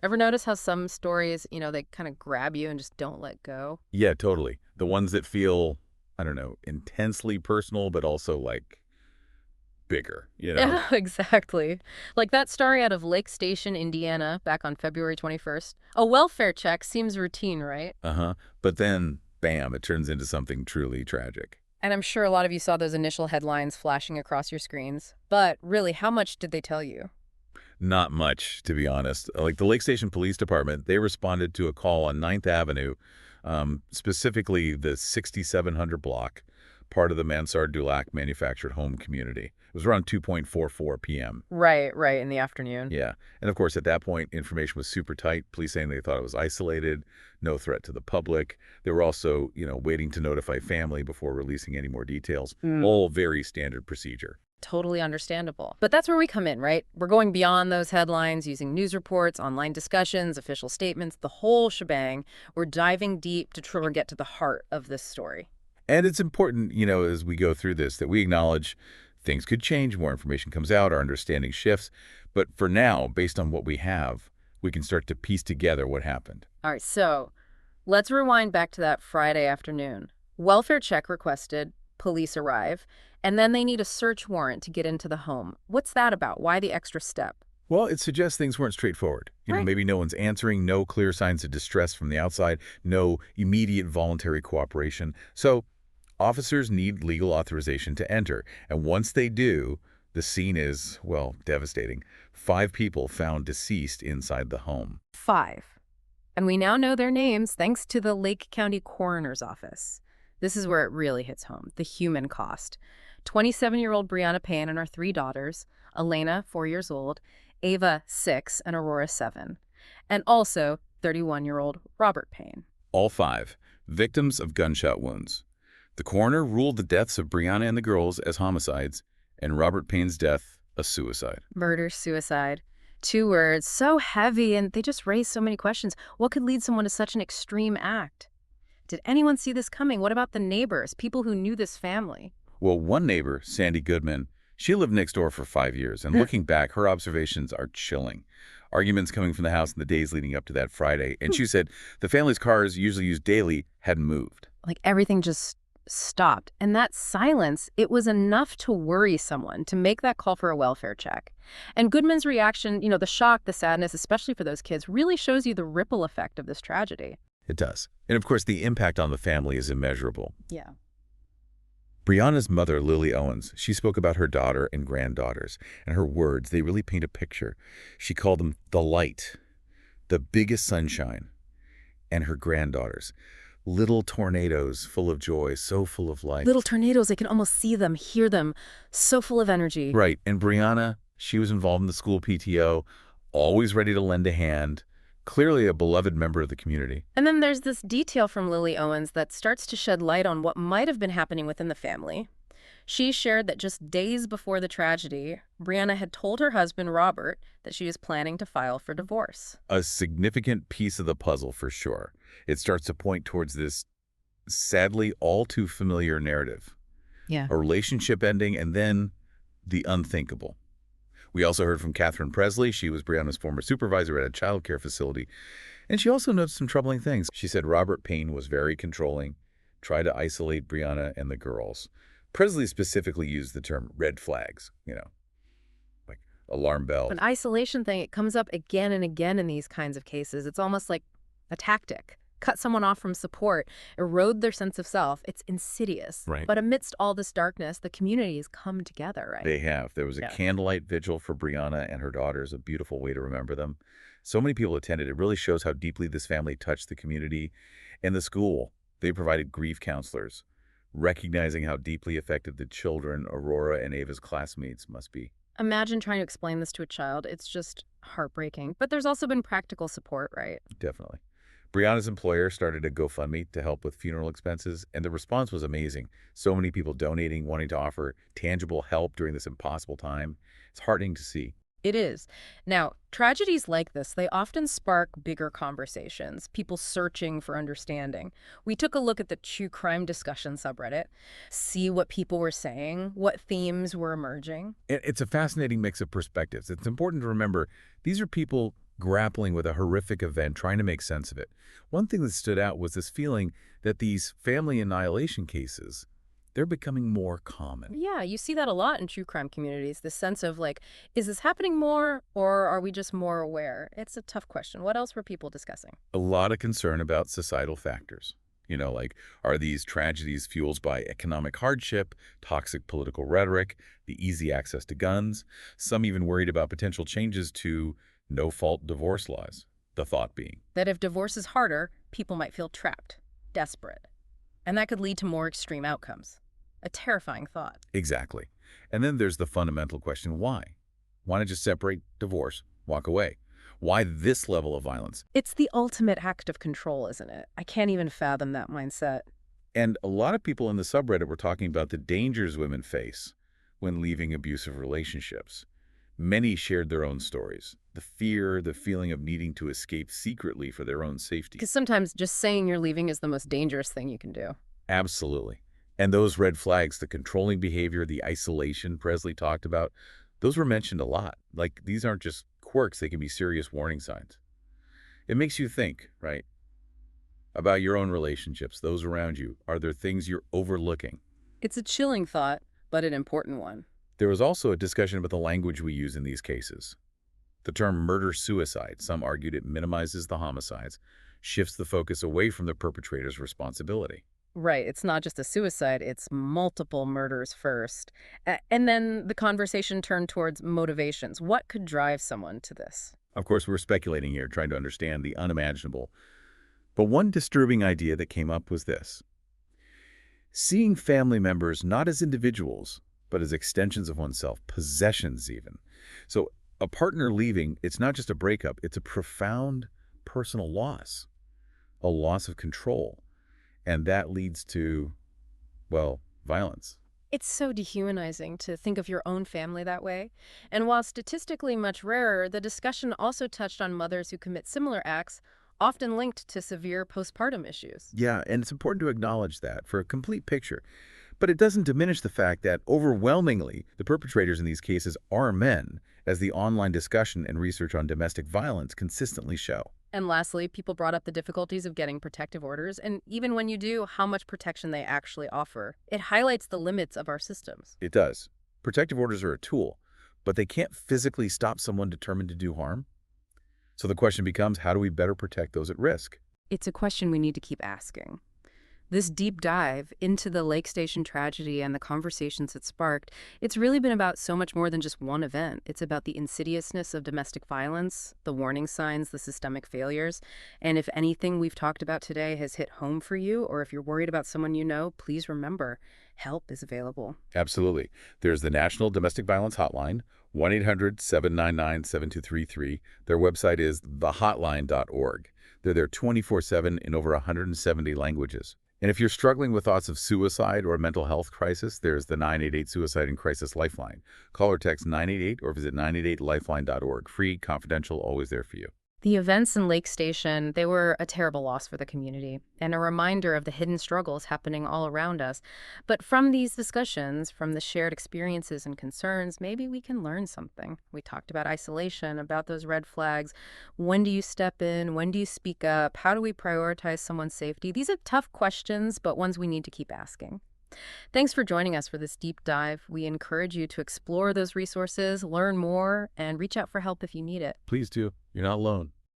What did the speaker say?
Ever notice how some stories, they kind of grab you and just don't let go? Yeah, totally. The ones that feel, I don't know, intensely personal, but also like bigger, you know? Yeah, exactly. Like that story out of Lake Station, Indiana, back on February 21st. A welfare check seems routine, right? Uh-huh. But then, bam, it turns into something truly tragic. And I'm sure a lot of you saw those initial headlines flashing across your screens. But really, how much did they tell you? Not much, to be honest. Like the Lake Station Police Department, they responded to a call on Ninth Avenue, specifically the 6700 block, part of the Mansard Dulac manufactured home community. It was around 2:44 p.m. Right, right, in the afternoon. Yeah. And of course, at that point, information was super tight. Police saying they thought it was isolated, no threat to the public. They were also, waiting to notify family before releasing any more details. All very standard procedure. Totally understandable. But that's where we come in, right? We're going beyond those headlines using news reports, online discussions, official statements, the whole shebang. We're diving deep to try and get to the heart of this story. And it's important, as we go through this, that we acknowledge things could change, more information comes out, our understanding shifts. But for now, based on what we have, we can start to piece together what happened. All right, so let's rewind back to that Friday afternoon. Welfare check requested, police arrive, and then they need a search warrant to get into the home. What's that about? Why the extra step? Well, it suggests things weren't straightforward. Right. Maybe no one's answering, no clear signs of distress from the outside, no immediate voluntary cooperation. So officers need legal authorization to enter. And once they do, the scene is, well, devastating. 5 people found deceased inside the home. 5. And we now know their names thanks to the Lake County Coroner's Office. This is where it really hits home, the human cost. 27-year-old Brianna Payne and her 3 daughters, Elena, 4 years old, Ava, 6, and Aurora, 7. And also 31-year-old Robert Payne. All 5, victims of gunshot wounds. The coroner ruled the deaths of Brianna and the girls as homicides, and Robert Payne's death a suicide. Murder, suicide. 2 words, so heavy, and they just raise so many questions. What could lead someone to such an extreme act? Did anyone see this coming? What about the neighbors, people who knew this family? Well, one neighbor, Sandy Goodman, she lived next door for 5 years, and looking back, her observations are chilling. Arguments coming from the house in the days leading up to that Friday, and she said the family's cars, usually used daily, had moved. Like everything just stopped. And that silence, it was enough to worry someone to make that call for a welfare check. And Goodman's reaction, the shock, the sadness, especially for those kids, really shows you the ripple effect of this tragedy. It does. And of course, the impact on the family is immeasurable. Yeah. Brianna's mother, Lily Owens, she spoke about her daughter and granddaughters, and her words, they really paint a picture. She called them the light, the biggest sunshine, and her granddaughters. Little tornadoes full of joy, so full of life. Little tornadoes, I can almost see them, hear them, so full of energy. Right. And Brianna, she was involved in the school PTO, always ready to lend a hand, clearly a beloved member of the community. And then there's this detail from Lily Owens that starts to shed light on what might have been happening within the family. She shared that just days before the tragedy, Brianna had told her husband, Robert, that she was planning to file for divorce. A significant piece of the puzzle for sure. It starts to point towards this sadly all too familiar narrative. Yeah. A relationship ending and then the unthinkable. We also heard from Catherine Presley. She was Brianna's former supervisor at a child care facility. And she also noticed some troubling things. She said Robert Payne was very controlling, tried to isolate Brianna and the girls. Presley specifically used the term red flags, like alarm bells. An isolation thing, it comes up again and again in these kinds of cases. It's almost like a tactic. Cut someone off from support, erode their sense of self. It's insidious. Right. But amidst all this darkness, the community has come together, right? They have. There was a Yeah. candlelight vigil for Brianna and her daughters, a beautiful way to remember them. So many people attended. It really shows how deeply this family touched the community and the school. They provided grief counselors, recognizing how deeply affected the children, Aurora and Ava's classmates, must be. Imagine trying to explain this to a child. It's just heartbreaking. But there's also been practical support, right? Definitely. Brianna's employer started a GoFundMe to help with funeral expenses, and the response was amazing. So many people donating, wanting to offer tangible help during this impossible time. It's heartening to see. It is. Now, tragedies like this, they often spark bigger conversations, people searching for understanding. We took a look at the true crime discussion subreddit, see what people were saying, what themes were emerging. It's a fascinating mix of perspectives. It's important to remember these are people grappling with a horrific event, trying to make sense of it. One thing that stood out was this feeling that these family annihilation cases, they're becoming more common. Yeah, you see that a lot in true crime communities, this sense of like, is this happening more or are we just more aware? It's a tough question. What else were people discussing? A lot of concern about societal factors. Like, are these tragedies fueled by economic hardship, toxic political rhetoric, the easy access to guns? Some even worried about potential changes to no-fault divorce laws, the thought being. That if divorce is harder, people might feel trapped, desperate, and that could lead to more extreme outcomes. A terrifying thought. Exactly. And then there's the fundamental question, why? Why not just separate, divorce, walk away? Why this level of violence? It's the ultimate act of control, isn't it? I can't even fathom that mindset. And a lot of people in the subreddit were talking about the dangers women face when leaving abusive relationships. Many shared their own stories. The fear, the feeling of needing to escape secretly for their own safety. Because sometimes just saying you're leaving is the most dangerous thing you can do. Absolutely. And those red flags, the controlling behavior, the isolation Presley talked about, those were mentioned a lot. Like, these aren't just quirks, they can be serious warning signs. It makes you think, right, about your own relationships, those around you. Are there things you're overlooking? It's a chilling thought, but an important one. There was also a discussion about the language we use in these cases. The term murder-suicide, some argued it minimizes the homicides, shifts the focus away from the perpetrator's responsibility. Right. It's not just a suicide, it's multiple murders first. And then the conversation turned towards motivations. What could drive someone to this? Of course, we're speculating here, trying to understand the unimaginable. But one disturbing idea that came up was this: seeing family members not as individuals, but as extensions of oneself, possessions even. So a partner leaving, it's not just a breakup, it's a profound personal loss, a loss of control. And that leads to, well, violence. It's so dehumanizing to think of your own family that way. And while statistically much rarer, the discussion also touched on mothers who commit similar acts, often linked to severe postpartum issues. Yeah, and it's important to acknowledge that for a complete picture. But it doesn't diminish the fact that overwhelmingly the perpetrators in these cases are men, as the online discussion and research on domestic violence consistently show. And lastly, people brought up the difficulties of getting protective orders, and even when you do, how much protection they actually offer. It highlights the limits of our systems. It does. Protective orders are a tool, but they can't physically stop someone determined to do harm. So the question becomes, how do we better protect those at risk? It's a question we need to keep asking. This deep dive into the Lake Station tragedy and the conversations it sparked, it's really been about so much more than just one event. It's about the insidiousness of domestic violence, the warning signs, the systemic failures. And if anything we've talked about today has hit home for you, or if you're worried about someone you know, please remember, help is available. Absolutely. There's the National Domestic Violence Hotline, 1-800-799-7233. Their website is thehotline.org. They're there 24/7 in over 170 languages. And if you're struggling with thoughts of suicide or a mental health crisis, there's the 988 Suicide and Crisis Lifeline. Call or text 988 or visit 988lifeline.org. Free, confidential, always there for you. The events in Lake Station, they were a terrible loss for the community and a reminder of the hidden struggles happening all around us. But from these discussions, from the shared experiences and concerns, maybe we can learn something. We talked about isolation, about those red flags. When do you step in? When do you speak up? How do we prioritize someone's safety? These are tough questions, but ones we need to keep asking. Thanks for joining us for this deep dive. We encourage you to explore those resources, learn more, and reach out for help if you need it. Please do. You're not alone.